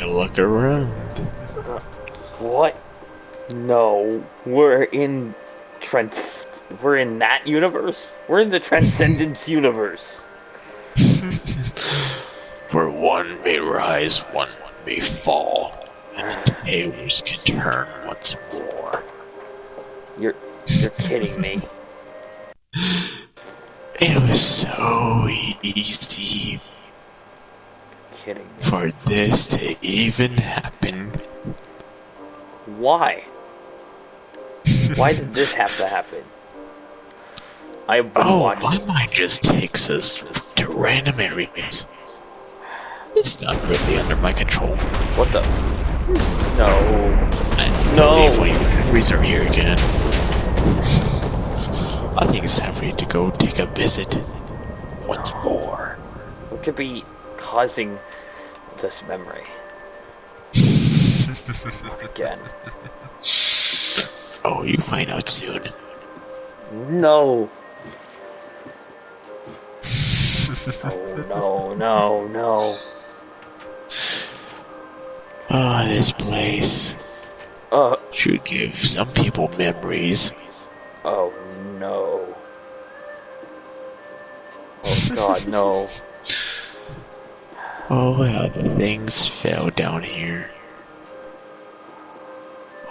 a look around. What? No, we're in that universe? We're in the Transcendence universe. Where one may rise, one may fall, and the tables can turn once more. You're kidding me. It was so easy Kidding me. for this to even happen. Why? Why did this have to happen? I've been watching. My mind just takes us to random areas. It's not really under my control. What the? No. I believe my memories are here again. I think it's time for you to go take a visit once more. What could be causing this memory? Again. Oh, you find out soon. No. No. Ah, this place should give some people memories. Oh no. Oh God, no. Oh, how things fell down here.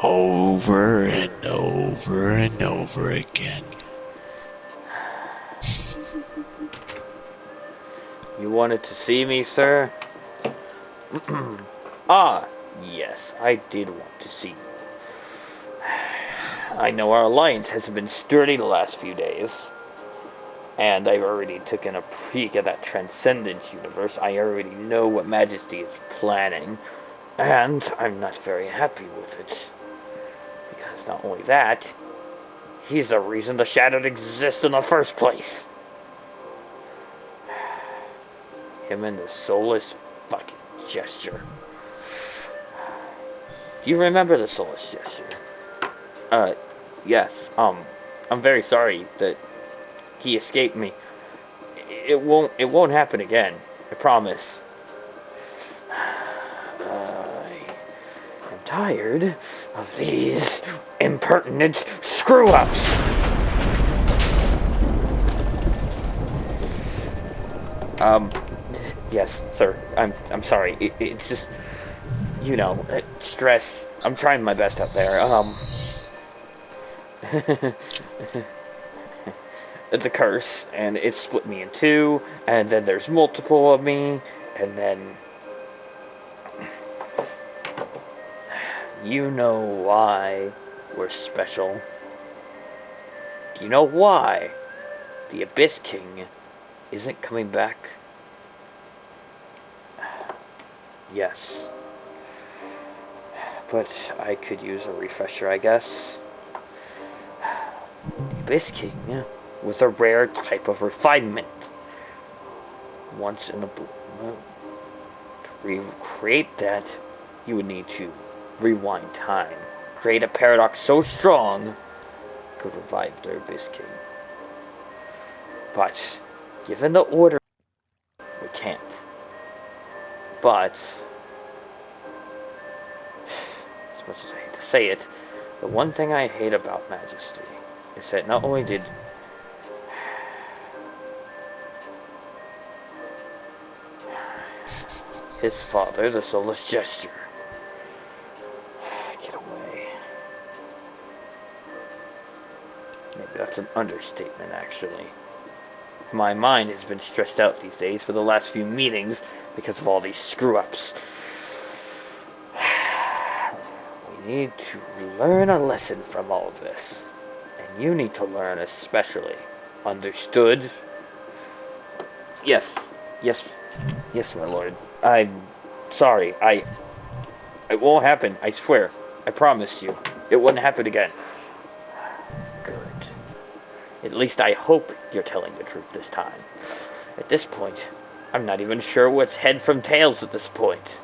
Over and over and over again. You wanted to see me, sir? Ah, yes, I did want to see you. I know our alliance hasn't been sturdy the last few days. And I've already taken a peek at that Transcendence universe. I already know what Majesty is planning. And I'm not very happy with it. Because not only that, he's the reason the Shattered exists in the first place. Him and the soulless fucking gesture. Do you remember the soulless gesture? Yes. I'm very sorry that he escaped me. It won't happen again. I promise. I'm tired of these impertinent screw-ups. Yes, sir. I'm sorry. It's just, you know, stress. I'm trying my best out there. The curse, and it split me in two, and then there's multiple of me, and then you know why we're special. Do you know why the Abyss King isn't coming back? Yes. But I could use a refresher, I guess. The Abyss King was a rare type of refinement. Once in a blue moon. To recreate that, you would need to rewind time. Create a paradox so strong, could revive the Abyss King. But, given the order, we can't. But, as much as I hate to say it, the one thing I hate about Majesty is that not only did his father, the soulless gesture, get away. Maybe that's an understatement, actually. My mind has been stressed out these days for the last few meetings because of all these screw-ups. We need to learn a lesson from all of this. And you need to learn especially. Understood? Yes, my lord. I'm sorry. It won't happen, I swear. I promise you. It wouldn't happen again. Good. At least I hope you're telling the truth this time. At this point, I'm not even sure what's head from tails at this point.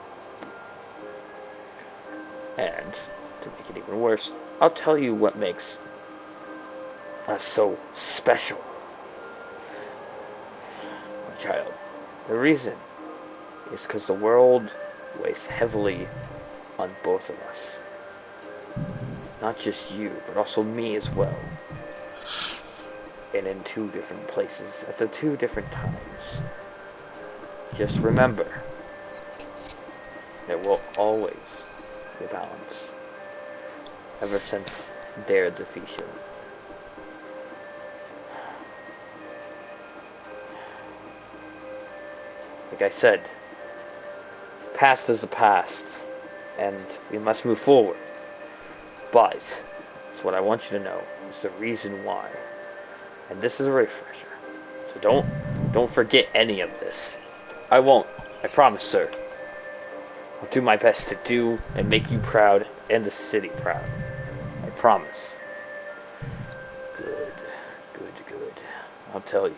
And, to make it even worse, I'll tell you what makes us so special. My child, the reason is because the world weighs heavily on both of us. Not just you, but also me as well. And in 2 different places, at the 2 different times. Just remember, there will always be balance. Ever since their defeation. Like I said, past is the past, and we must move forward. But, it's what I want you to know. It's the reason why. And this is a refresher. So don't forget any of this. I won't. I promise, sir. I'll do my best to do and make you proud and the city proud. I promise. Good. I'll tell you.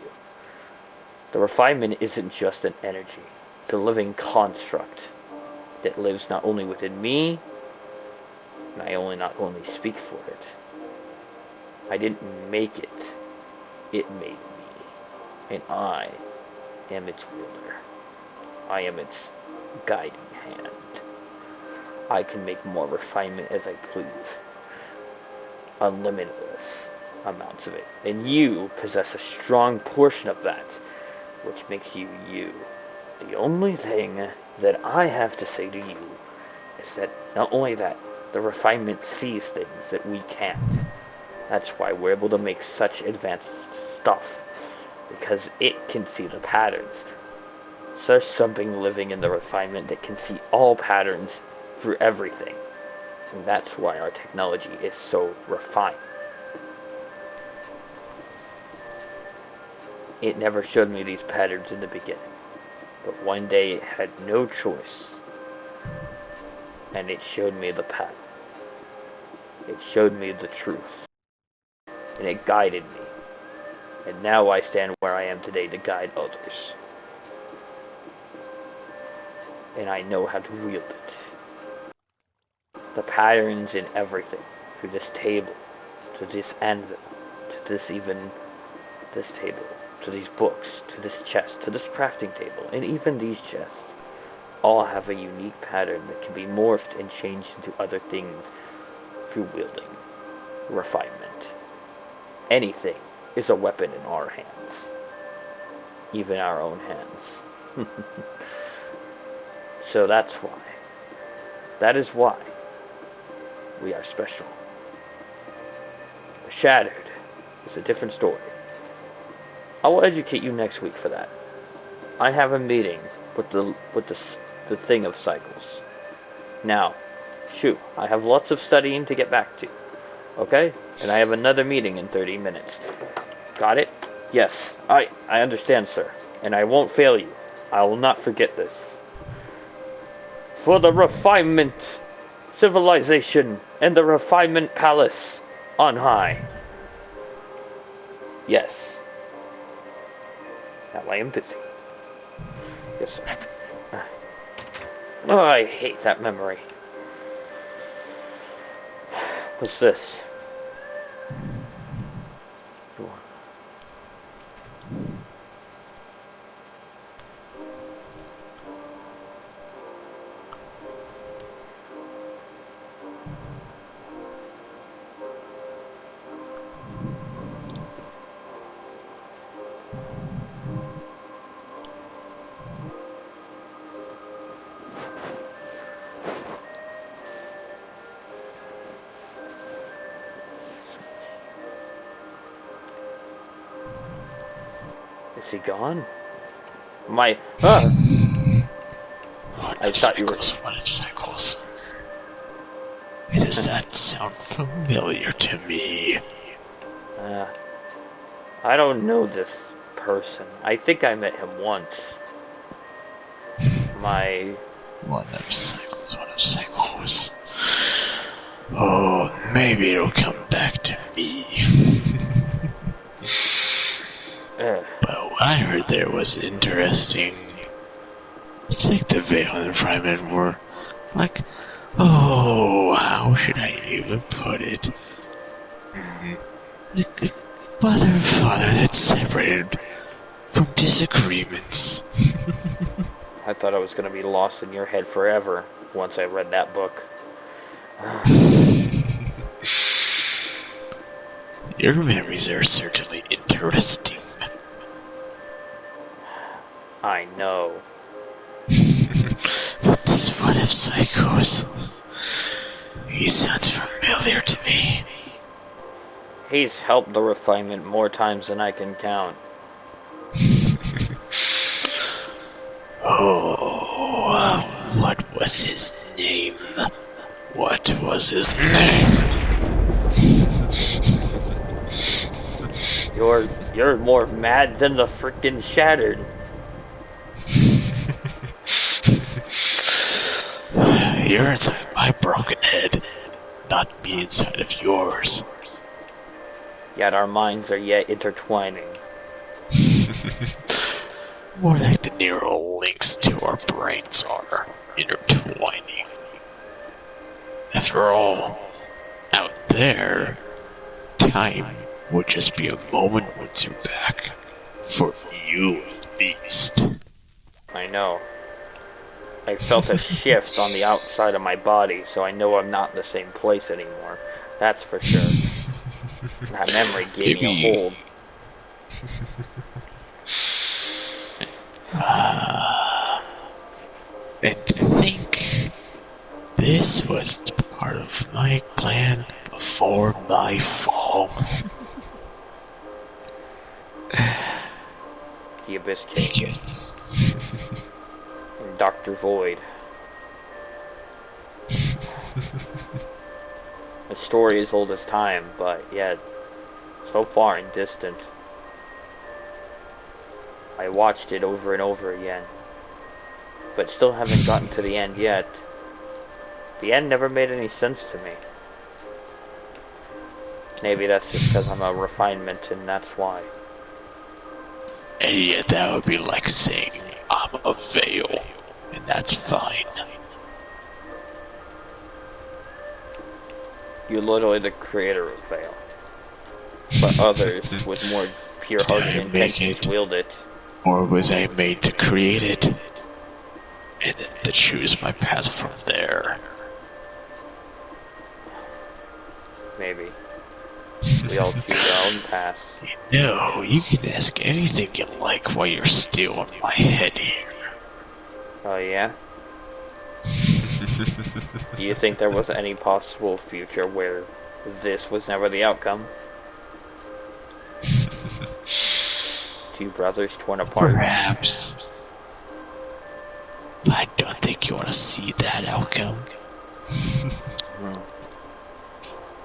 The refinement isn't just an energy. It's a living construct that lives not only within me, and I not only speak for it. I didn't make it. It made me. And I am its ruler. I am its guiding hand. I can make more refinement as I please. Unlimitless amounts of it. And you possess a strong portion of that, which makes you you. The only thing that I have to say to you is that not only that, the refinement sees things that we can't. That's why we're able to make such advanced stuff, because it can see the patterns. So there's something living in the refinement that can see all patterns through everything. And that's why our technology is so refined. It never showed me these patterns in the beginning. But one day it had no choice. And it showed me the pattern. It showed me the truth. And it guided me. And now I stand where I am today to guide others. And I know how to wield it. The patterns in everything. To this table. To this anvil. To this table. To these books. To this chest. To this crafting table. And even these chests. All have a unique pattern that can be morphed and changed into other things through wielding. Refinement. Anything is a weapon in our hands. Even our own hands. So that's why. That is why we are special. Shattered is a different story. I will educate you next week for that. I have a meeting with the thing of cycles. Now, shoot, I have lots of studying to get back to. Okay? And I have another meeting in 30 minutes. Got it? Yes, I understand, sir. And I won't fail you. I will not forget this. For the refinement civilization and the refinement palace on high. Yes. Now I am busy. Yes, sir. Oh, I hate that memory. What's this? Is he gone? My... I thought you were... What if cycles? Does that sound familiar to me? I don't know this person. I think I met him once. One of cycles. Oh, maybe it'll come back to me. Well, I heard there was interesting. It's like the Veil and Fryman were like, oh, how should I even put it? Mother and father that separated from disagreements. I thought I was going to be lost in your head forever once I read that book. Your memories are certainly interesting. I know. But this one of Psychos, he sounds familiar to me. He's helped the refinement more times than I can count. Oh, what was his name? What was his name? You're more mad than the frickin' Shattered. You're inside my broken head, not me inside of yours. Yet our minds are yet intertwining. More like the neural links to our brains are intertwining. After all, out there, time would just be a moment once you're back. For you, at least. I know. I felt a shift on the outside of my body, so I know I'm not in the same place anymore. That's for sure. That memory gave me a hold. And think this was part of my plan before my fall. The Abyss King. Yes. And Dr. Void. The story is old as time, but yet so far and distant. I watched it over and over again, but still haven't gotten to the end yet. The end never made any sense to me. Maybe that's just because I'm a refinement and that's why. And yet that would be like saying I'm a veil, and that's fine. You're literally the creator of Veil. But others with more pure-hearted intentions wield it. Or was I made to create it, and then to choose my path from there? Maybe. We all choose our own paths. No, you can ask anything you like while you're still in my head here. Oh yeah? Do you think there was any possible future where this was never the outcome? Two brothers torn apart? Perhaps. But I don't think you want to see that outcome.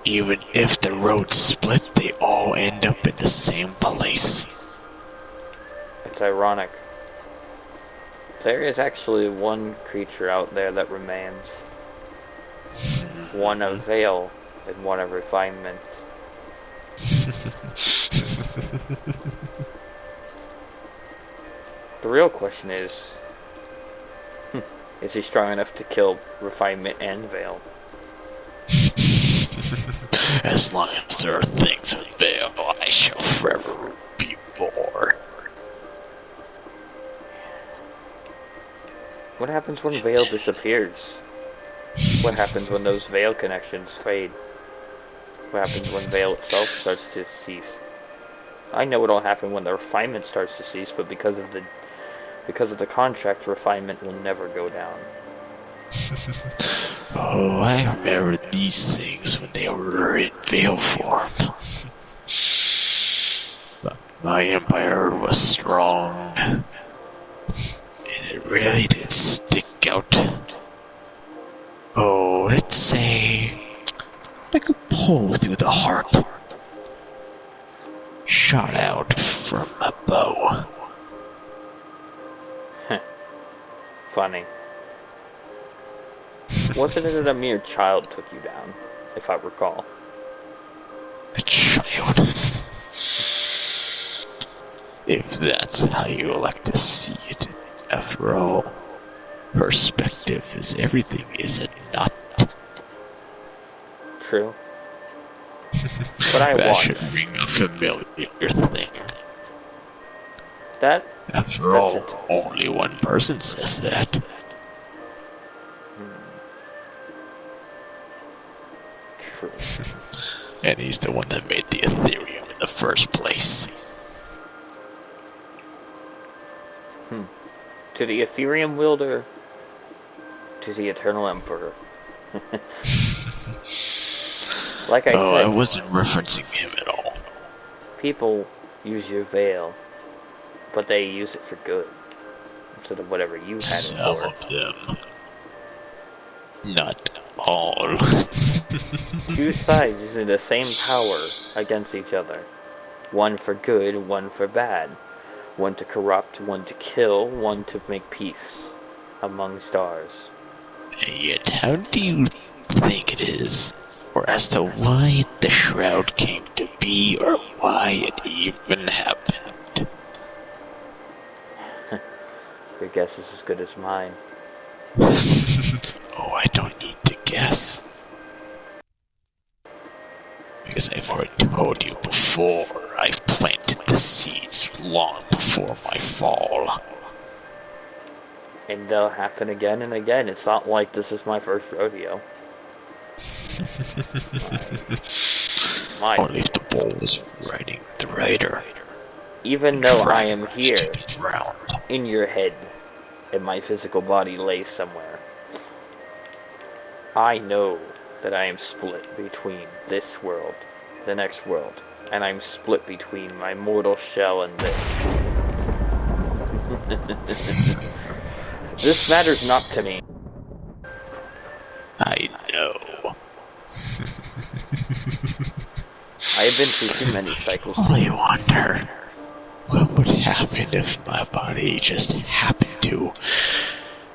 Even if the roads split, they all end up in the same place. It's ironic. There is actually one creature out there that remains. One of Veil and one of Refinement. The real question is he strong enough to kill Refinement and Veil? As long as there are things with Veil, I shall forever be more. What happens when Veil disappears? What happens when those Veil connections fade? What happens when Veil itself starts to cease? I know it'll happen when the Refinement starts to cease, but because of the contract, Refinement will never go down. Oh, I remember these things when they were in Veil form. But my empire was strong, and it really did stick out. Oh, let's say like a pole through the heart, shot out from a bow. Funny. Wasn't it that a mere child took you down, if I recall? A child? If that's how you like to see it. After all, perspective is everything, is it not? True. But I that watched. should ring a familiar thing. After all, only one person says that. True. And he's the one that made the Ethereum in the first place. To the Ethereum wielder, to the Eternal Emperor. Like I said, I wasn't referencing him at all. People use your veil, but they use it for good, instead of whatever you had it for. Some of them. Not all. Two sides using the same power against each other. One for good, one for bad. One to corrupt, one to kill, one to make peace among stars. And yet, how do you think it is? Or as to why the shroud came to be, or why it even happened? Your guess is as good as mine. Oh, I don't need to guess. Because I've already told you before, I've planted the seeds long before my fall. And they'll happen again and again. It's not like this is my first rodeo. Or if the bull is riding the rider. Even though I am here, Ground. in your head, and my physical body lays somewhere, I know that I am split between this world, the next world, and I'm split between my mortal shell and this. This matters not to me. I know. I have been through too many cycles. I wonder what would happen if my body just happened to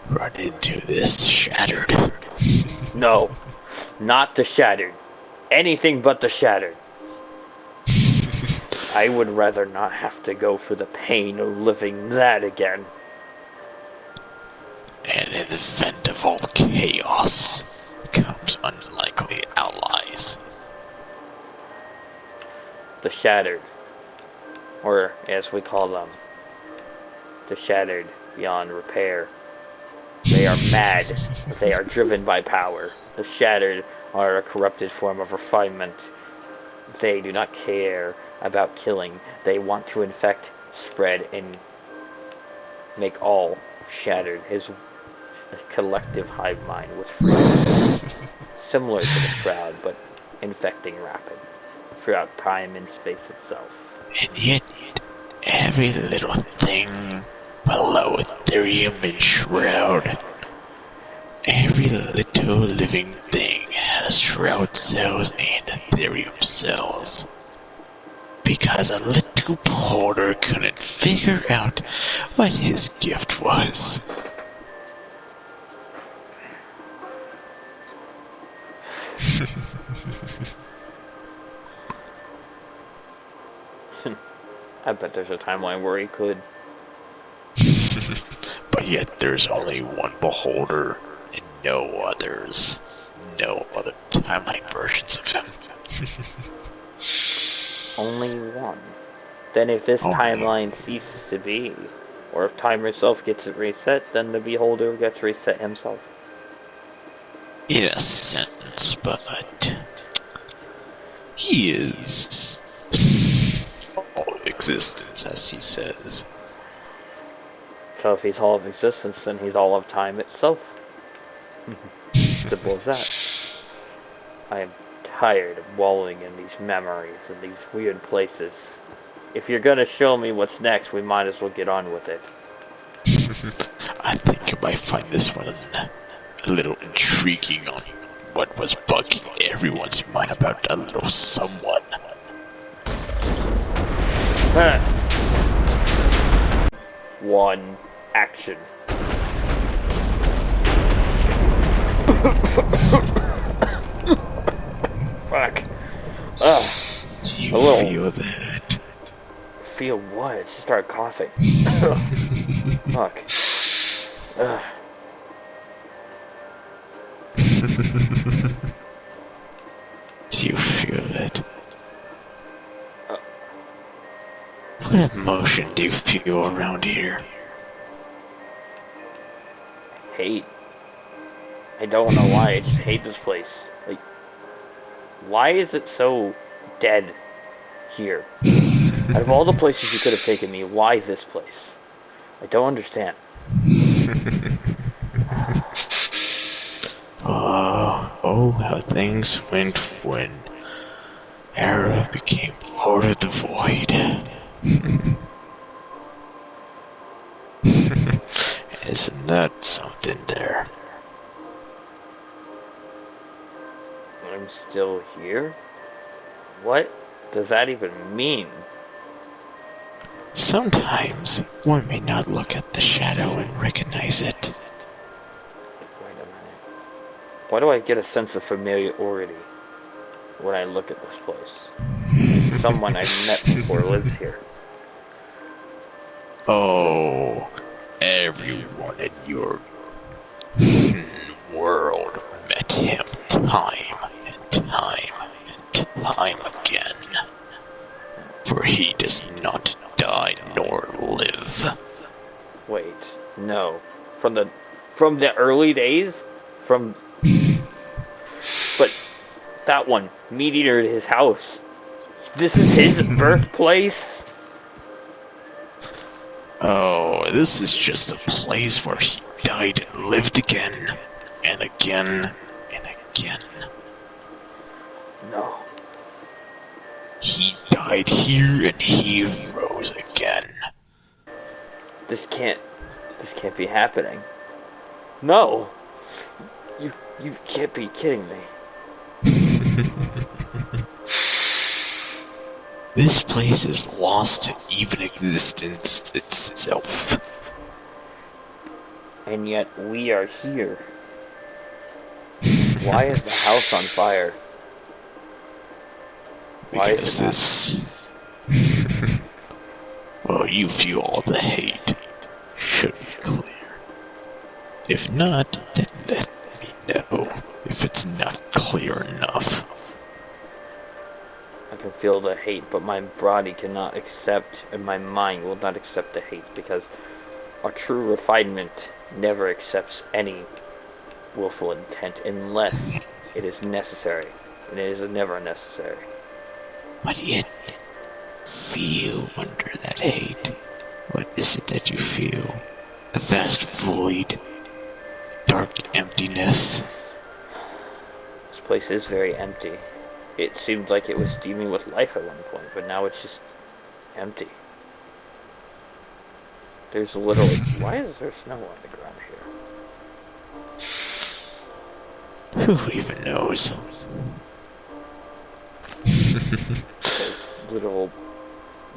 run into this shattered. No, not the shattered. Anything but the shattered. I would rather not have to go through the pain of living that again. And in the event of all chaos comes unlikely allies. The shattered, or as we call them, the shattered beyond repair. They are mad, they are driven by power. The shattered are a corrupted form of refinement. They do not care about killing. They want to infect, spread, and make all shattered his collective hive mind with freedom. Similar to the shroud, but infecting rapid throughout time and space itself. And yet, every little thing below Ethereum and Shroud, every little living thing has Shroud cells and Ethereum cells. Because a little porter couldn't figure out what his gift was. I bet there's a timeline where he could. But yet there's only one beholder and no others. No other timeline versions of him. Only one. Then if this timeline ceases to be, or if time itself gets reset, then the beholder gets reset himself. In a sense, but he is all of existence, as he says. So if he's all of existence, then he's all of time itself. Simple as that. I am tired of wallowing in these memories and these weird places. If you're gonna show me what's next, we might as well get on with it. I think you might find this one a little intriguing on what was bugging everyone's mind about a little someone. One, action. Fuck. Do you feel that? Feel what? I just started coughing. Fuck. Do you feel that? What emotion do you feel around here? Hate. I don't know why, I just hate this place. Like, why is it so dead here? Out of all the places you could have taken me, why this place? I don't understand. Oh, how things went when Era became Lord of the Void. Isn't that something there? I'm still here? What does that even mean? Sometimes one may not look at the shadow and recognize it. Wait a minute. Why do I get a sense of familiarity when I look at this place? Someone I've met before lives here. Oh, everyone in your world met him time and time and time again. For he does not die nor live. Wait, no. From the early days? But that one, Meat Eater at his house. This is his birthplace? Oh, this is just a place where he died and lived again, and again, and again. No. He died here and he rose again. This can't be happening. No! You can't be kidding me. This place is lost to even existence itself. And yet we are here. Why is the house on fire? Why Because this... Well, you feel all the hate. Should be clear. If not, then let me know if it's not clear enough. I can feel the hate, but my body cannot accept, and my mind will not accept the hate, because our true refinement never accepts any willful intent unless it is necessary, and it is never necessary. But yet, feel under that hate. What is it that you feel? A vast void, dark emptiness. This place is very empty. It seemed like it was teeming with life at one point, but now it's just empty. There's literally... Why is there snow on the ground here? Who even knows? There's little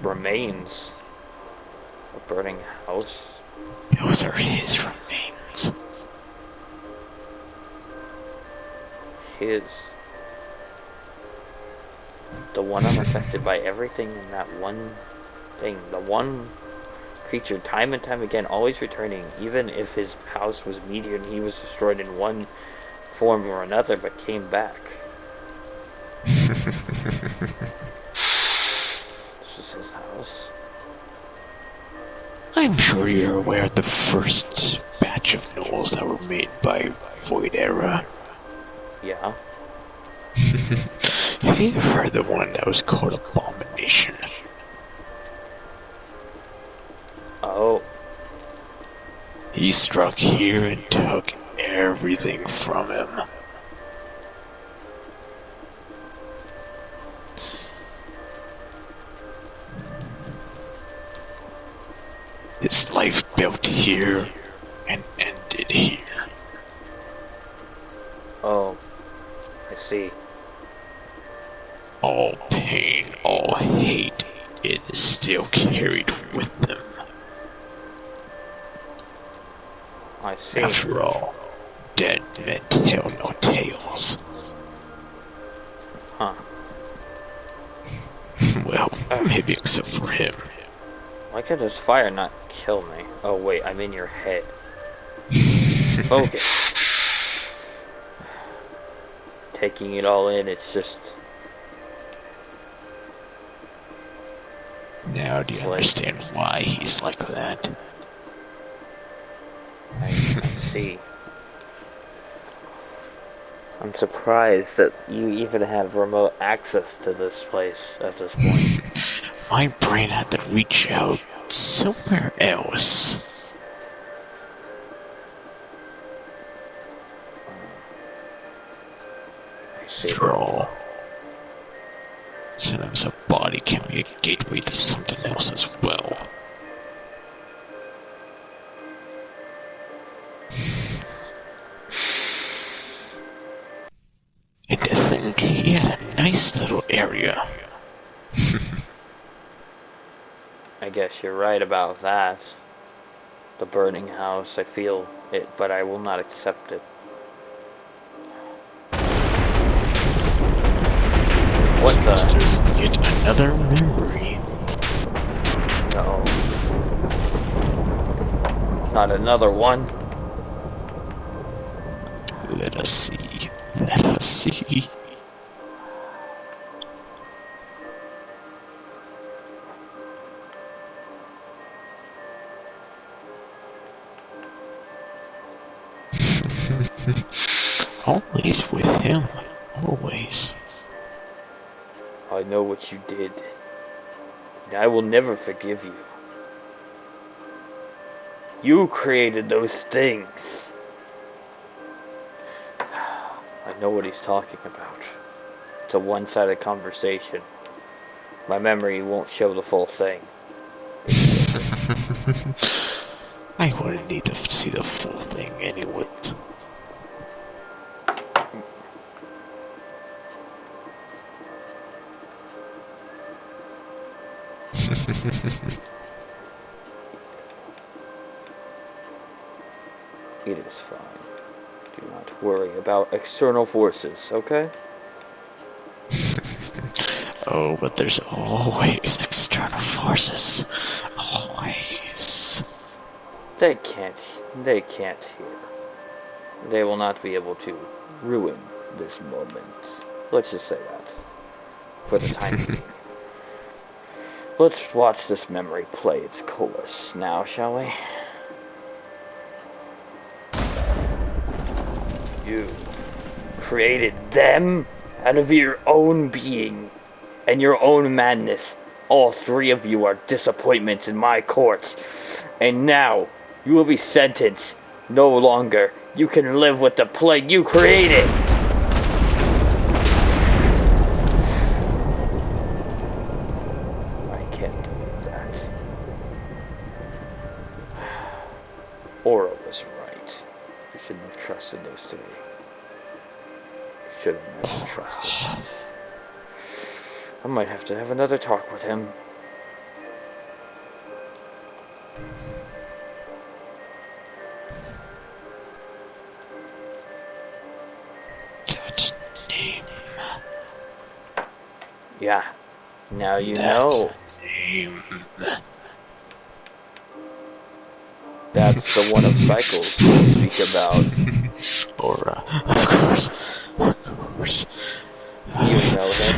remains of a burning house. Those are his remains. His. The one unaffected by everything in that one thing. The one creature, time and time again, always returning, even if his house was meteor and he was destroyed in one form or another, but came back. This is his house. I'm sure you're aware of the first batch of gnolls that were made by Void Era. Yeah. Have you ever heard the one that was called Abomination? Oh. He struck here and took everything from him. His life built here and ended here. Oh. I see. All pain, all hate, it is still carried with them. I see. After all, dead men tell no tales. Huh. Well, maybe except for him. Why could this fire not kill me? Oh wait, I'm in your head. Okay. Taking it all in, it's just... Now do you understand why he's like that? I see. I'm surprised that you even have remote access to this place at this point. My brain had to reach out somewhere else. I see. After all, sometimes a body can be a gateway to something else as well. And to think he had a nice little area. I guess you're right about that. The burning house, I feel it, but I will not accept it. What the? There's yet another memory. No. Not another one. Let us see. Let us see. Always with him. Always. I know what you did, and I will never forgive you. You created those things. I know what he's talking about. It's a one-sided conversation. My memory won't show the full thing. I wouldn't need to see the full thing anyway. It is fine. Do not worry about external forces, okay? Oh, but there's always external forces. Always. They can't hear. They will not be able to ruin this moment. Let's just say that. For the time being. Let's watch this memory play its course now, shall we? You created them out of your own being and your own madness. All three of you are disappointments in my court. And now, you will be sentenced. No longer. You can live with the plague you created. I can't do that. Aura was right. You shouldn't have trusted those three. You should have never trusted. I might have to have another talk with him. That name. Yeah. Now you That know. name. That's the one of cycles we speak about. Aura. Of course. Of course. You know him.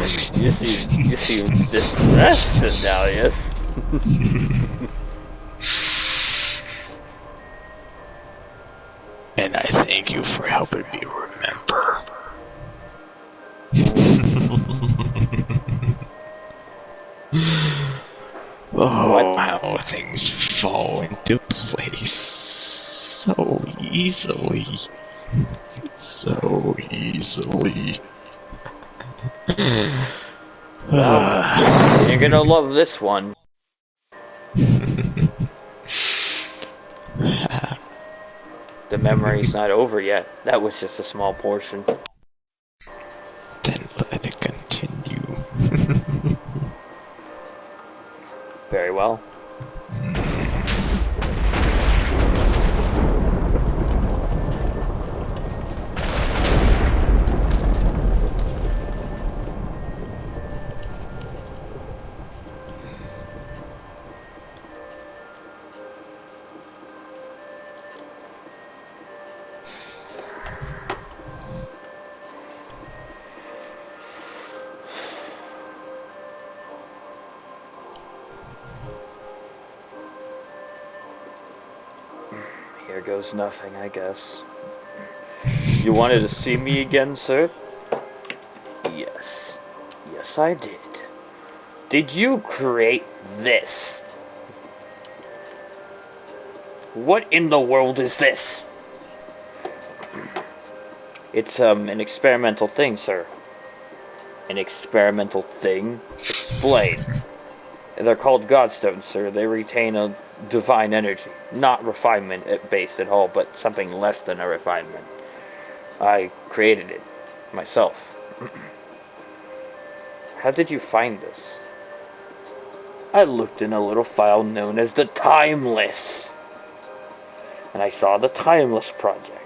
you seem distressed, Dahlius. And I thank you for helping me remember. Oh, how things fall into place so easily. So easily. Well, you're gonna love this one. The memory's not over yet. That was just a small portion. Then let it continue. Very well. goes nothing, I guess. You wanted to see me again, sir? Yes. Yes, I did. Did you create this? What in the world is this? It's, an experimental thing, sir. An experimental thing? Explain. They're called Godstones, sir. They retain a divine energy. Not refinement based at all, but something less than a refinement. I created it myself. How did you find this? I looked in a little file known as the Timeless. And I saw the Timeless Project.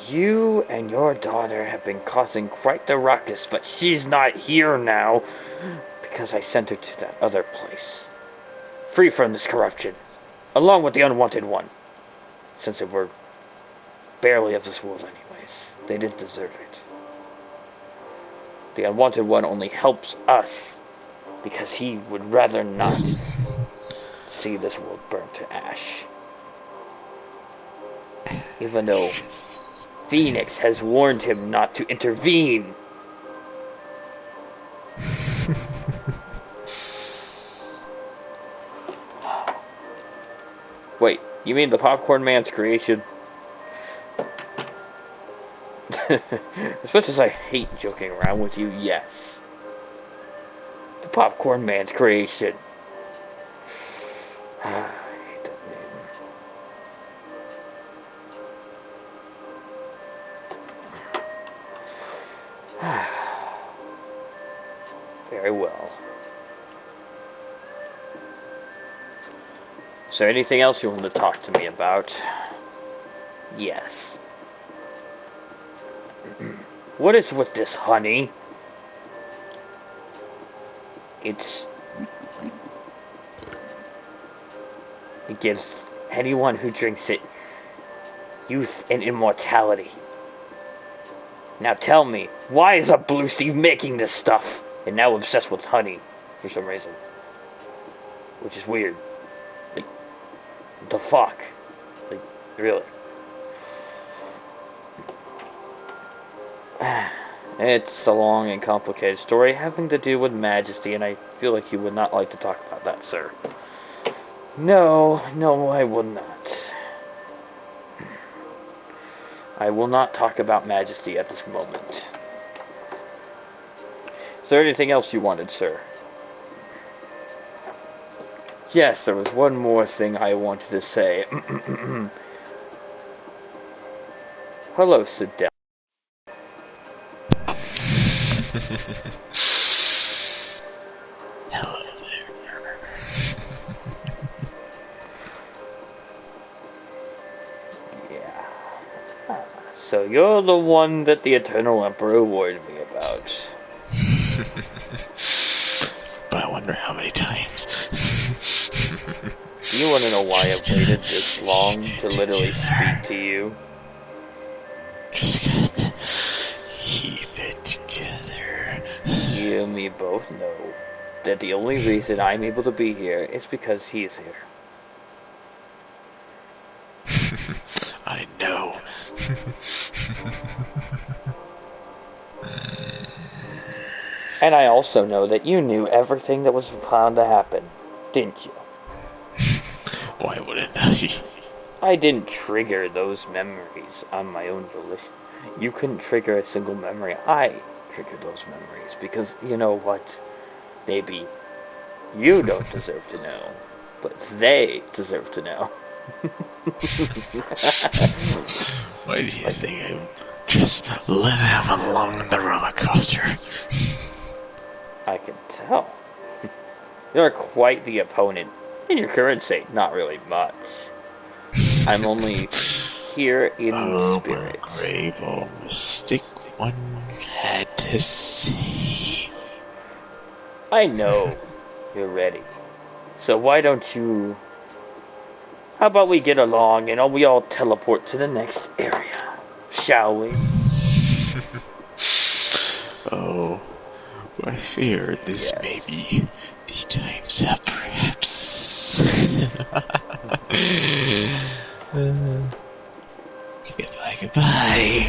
You and your daughter have been causing quite the ruckus, but she's not here now because I sent her to that other place. Free from this corruption, along with the unwanted one. Since they were barely of this world anyways, they didn't deserve it. The unwanted one only helps us because he would rather not see this world burn to ash. Even though Phoenix has warned him not to intervene. Wait, you mean the Popcorn Man's creation? As much as I hate joking around with you, yes. The Popcorn Man's creation. I hate that name. Very well. Is there anything else you want to talk to me about? Yes. What is with this honey? It gives anyone who drinks it youth and immortality. Now tell me, why is a Blue Steve making this stuff and now obsessed with honey for some reason? Which is weird. Like, what the fuck? Like, really? It's a long and complicated story having to do with majesty, and I feel like you would not like to talk about that, sir. No, I will not. I will not talk about majesty at this moment. Is there anything else you wanted, sir? Yes, there was one more thing I wanted to say. Hello, Sidel. Hello there. Yeah. So you're the one that the Eternal Emperor warned me about. But I wonder how many times. Do you want to know why I've waited this long to literally speak to you? Just gotta keep it together. You and me both know that the only reason I'm able to be here is because he's here. I know. And I also know that you knew everything that was bound to happen, didn't you? Why wouldn't I? I didn't trigger those memories on my own volition. You couldn't trigger a single memory. I triggered those memories because, you know what? Maybe you don't deserve to know, but they deserve to know. Why do you think I just let him along the roller coaster? I can tell. You're quite the opponent. In your current state, not really much. I'm only here in spirit. Oh, brave old mystic one had to see. I know you're ready. So why don't you... How about we get along and we all teleport to the next area? Shall we? Oh, I fear this may be Time's up, perhaps. Goodbye, goodbye.